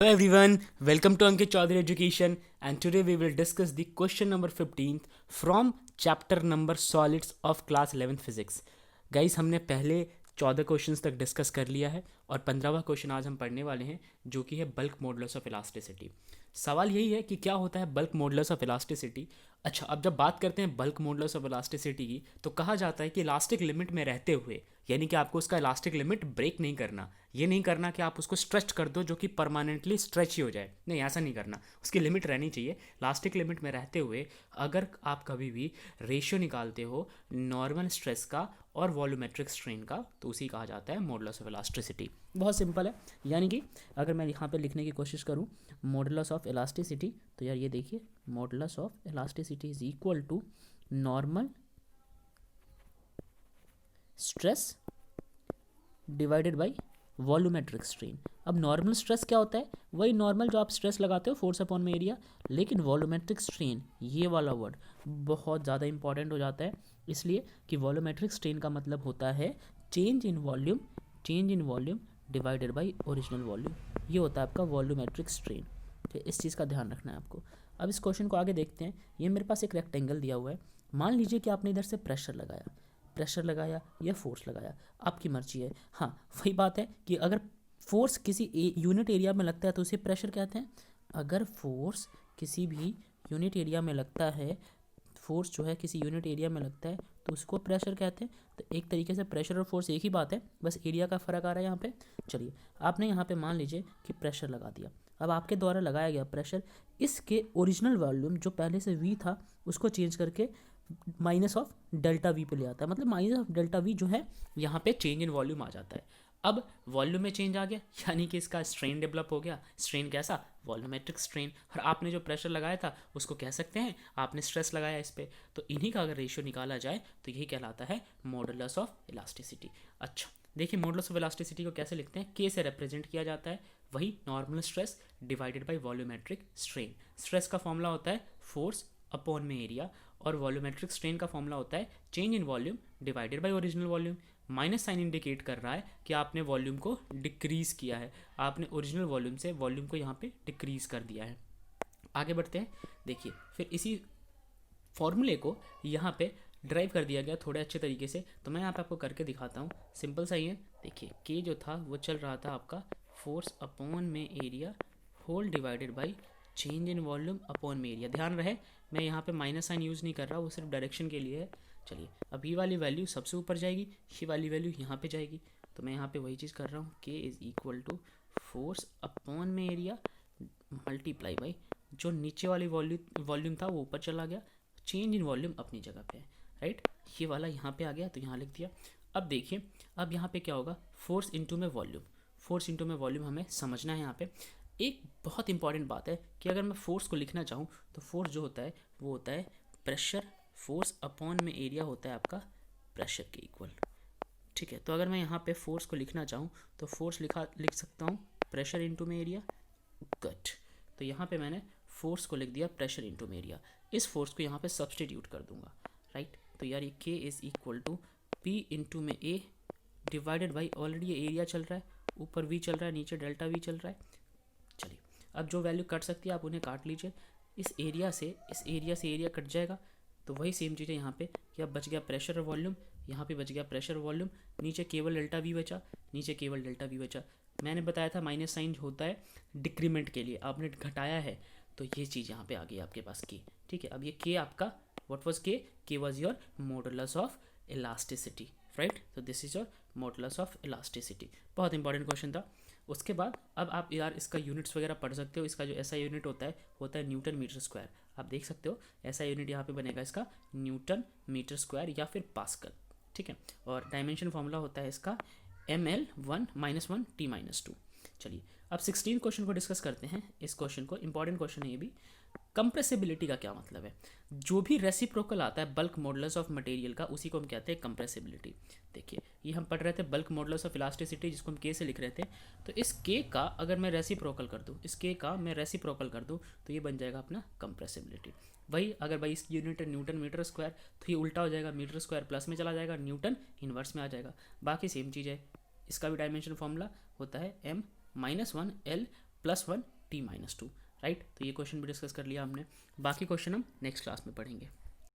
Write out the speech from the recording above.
Hello everyone, welcome to Ankit Chaudhary Education, and today we will discuss the question number 15th from chapter number solids of class 11th physics. Guys, हमने पहले 14 questions तक discuss कर लिया है और 15वां question आज हम पढ़ने वाले हैं जो कि है बल्क मॉडुलस ऑफ इलास्टिसिटी। सवाल यही है कि क्या होता है बल्क मॉडुलस ऑफ इलास्टिसिटी। अच्छा, अब जब बात करते हैं बल्क मॉडुलस ऑफ इलास्टिसिटी की तो कहा जाता है कि इलास्टिक लिमिट में रहते हुए, यानी कि आपको उसका इलास्टिक लिमिट ब्रेक नहीं करना, ये नहीं करना कि आप उसको स्ट्रेच कर दो जो कि परमानेंटली स्ट्रेच ही हो जाए, नहीं ऐसा नहीं करना, उसकी लिमिट रहनी चाहिए। इलास्टिक लिमिट में रहते हुए अगर आप कभी भी रेशियो निकालते हो नॉर्मल स्ट्रेस का और वॉल्यूमेट्रिक स्ट्रेन का तो उसी कहा जाता है मॉडुलस ऑफ इलास्टिसिटी। बहुत सिंपल है, यानी कि अगर मैं यहाँ पे लिखने की कोशिश करूँ मॉडुलस ऑफ इलास्टिसिटी, तो यार ये देखिए modulus of elasticity is equal to normal stress divided by volumetric strain. अब नॉर्मल स्ट्रेस क्या होता है, वही नॉर्मल जो आप स्ट्रेस लगाते हो फोर्स अपॉन में एरिया, लेकिन वॉल्यूमेट्रिक स्ट्रेन ये वाला वर्ड बहुत ज़्यादा इंपॉर्टेंट हो जाता है, इसलिए कि वॉल्यूमेट्रिक स्ट्रेन का मतलब होता है change in volume divided by original volume, ये होता है आपका वॉल्यूमेट्रिक स्ट्रेन। तो इस चीज़ का ध्यान रखना है आपको। अब इस क्वेश्चन को आगे देखते हैं। ये मेरे पास एक रेक्टेंगल दिया हुआ है, मान लीजिए कि आपने इधर से प्रेशर लगाया या फोर्स लगाया, आपकी मर्जी है। हाँ, वही बात है कि अगर फोर्स किसी यूनिट एरिया में लगता है तो उसे प्रेशर कहते हैं। अगर फोर्स किसी भी यूनिट एरिया में लगता है, फोर्स जो है किसी यूनिट एरिया में लगता है तो उसको प्रेशर कहते हैं। तो एक तरीके से प्रेशर और फोर्स एक ही बात है, बस एरिया का फ़र्क आ रहा है यहाँ पे। चलिए, आपने यहाँ पे मान लीजिए कि प्रेशर लगा दिया। अब आपके द्वारा लगाया गया प्रेशर इसके ओरिजिनल वॉल्यूम जो पहले से वी था उसको चेंज करके माइनस ऑफ डेल्टा वी पे ले आता है, मतलब माइनस ऑफ डेल्टा वी जो है यहाँ पे चेंज इन वॉल्यूम आ जाता है। अब वॉल्यूम में चेंज आ गया, यानी कि इसका स्ट्रेन डेवलप हो गया। स्ट्रेन कैसा, वॉल्यूमेट्रिक स्ट्रेन। और आपने जो प्रेशर लगाया था उसको कह सकते हैं आपने स्ट्रेस लगाया इस पर, तो इन्हीं का अगर रेशियो निकाला जाए तो यही कहलाता है मॉडुलस ऑफ इलास्टिसिटी। अच्छा देखिए, मॉडुलस ऑफ इलास्टिसिटी को कैसे लिखते हैं, के से रिप्रेजेंट किया जाता है, वही normal stress divided by volumetric strain. Stress का फॉर्मूला होता है फोर्स अपॉन में एरिया, और वॉल्यूमेट्रिक स्ट्रेन का फॉर्मूला होता है change in volume divided by original volume. Minus sign indicate कर रहा है कि आपने वॉल्यूम को डिक्रीज किया है, आपने ओरिजिनल वॉल्यूम से वॉल्यूम को यहाँ पे डिक्रीज कर दिया है। आगे बढ़ते हैं। देखिए, फिर इसी फॉर्मूले को यहाँ पे ड्राइव कर दिया गया थोड़े अच्छे तरीके से, तो मैं यहाँ पे आपको करके दिखाता हूँ। सिंपल सा ही है। देखिए, के जो था वो चल रहा था आपका फोर्स अपॉन में area whole divided by change in volume upon में एरिया। ध्यान रहे मैं यहाँ पे माइनस साइन यूज़ नहीं कर रहा, वो सिर्फ डायरेक्शन के लिए है। चलिए, अब ये वाली वैल्यू सबसे ऊपर जाएगी, ये वाली वैल्यू यहाँ पे जाएगी, तो मैं यहाँ पे वही चीज़ कर रहा हूँ, K is equal to force upon में एरिया मल्टीप्लाई बाई जो नीचे वाली वॉल्यूम था वो ऊपर चला गया, चेंज इन वॉल्यूम अपनी जगह पे है, राइट। ये वाला यहाँ पे आ गया तो यहाँ लिख दिया। अब देखिए, अब यहाँ पे क्या होगा, फोर्स इंटू में वॉल्यूम हमें समझना है। यहाँ पे एक बहुत इंपॉर्टेंट बात है कि अगर मैं फोर्स को लिखना चाहूँ तो फोर्स जो होता है वो होता है प्रेशर, फोर्स अपॉन में एरिया होता है आपका प्रेशर के इक्वल, ठीक है। तो अगर मैं यहाँ पे फोर्स को लिखना चाहूँ तो फोर्स लिख सकता हूँ प्रेशर इंटू में एरिया, गुड। तो यहाँ पे मैंने फोर्स को लिख दिया प्रेशर इंटू में एरिया, इस फोर्स को यहाँ पे सब्सटीट्यूट कर दूंगा, राइट। तो यार ये K is equal to P into में ए डिवाइडेड बाई, ऑलरेडी ये एरिया चल रहा है, ऊपर वी चल रहा है, नीचे डेल्टा वी चल रहा है। चलिए, अब जो वैल्यू कट सकती है आप उन्हें काट लीजिए। इस एरिया से एरिया कट जाएगा, तो वही सेम चीज़ है यहाँ पे कि अब बच गया प्रेशर और वॉल्यूम, यहाँ पे बच गया प्रेशर और वॉल्यूम, नीचे केवल डेल्टा वी बचा। मैंने बताया था माइनस साइन होता है डिक्रीमेंट के लिए, आपने घटाया है तो ये चीज़ यहाँ पे आ गई आपके पास के, ठीक है। अब ये के आपका व्हाट वाज के was your modulus of elasticity, right. तो this is your modulus of elasticity, बहुत इंपॉर्टेंट क्वेश्चन था। उसके बाद अब आप यार इसका यूनिट्स वगैरह पढ़ सकते हो। इसका जो एसआई यूनिट होता है न्यूटन मीटर स्क्वायर। आप देख सकते हो एसआई यूनिट यहाँ पे बनेगा इसका न्यूटन मीटर स्क्वायर या फिर पास्कल, ठीक है। और डायमेंशन फॉर्मूला होता है इसका ml1 t-2। चलिए, अब 16 क्वेश्चन को डिस्कस करते हैं। इस क्वेश्चन को, इंपॉर्टेंट क्वेश्चन है ये भी। कंप्रेसिबिलिटी का क्या मतलब है, जो भी रेसिप्रोकल आता है बल्क मॉडुलस ऑफ मटेरियल का उसी को हम कहते हैं कंप्रेसिबिलिटी। देखिए, ये हम पढ़ रहे थे बल्क मॉडुलस ऑफ इलास्टिसिटी जिसको हम के से लिख रहे थे, तो इस के का अगर मैं रेसिप्रोकल कर दूँ, तो ये बन जाएगा अपना कंप्रेसिबिलिटी। वही अगर भाई इसकी यूनिट है न्यूटन मीटर स्क्वायर, तो ये उल्टा हो जाएगा, मीटर स्क्वायर प्लस में चला जाएगा, न्यूटन इन्वर्स में आ जाएगा। बाकी सेम चीज़ है, इसका भी डायमेंशन फॉर्मूला होता है m-1 l +1 T-2, राइट। तो ये क्वेश्चन भी डिस्कस कर लिया हमने, बाकी क्वेश्चन हम नेक्स्ट क्लास में पढ़ेंगे।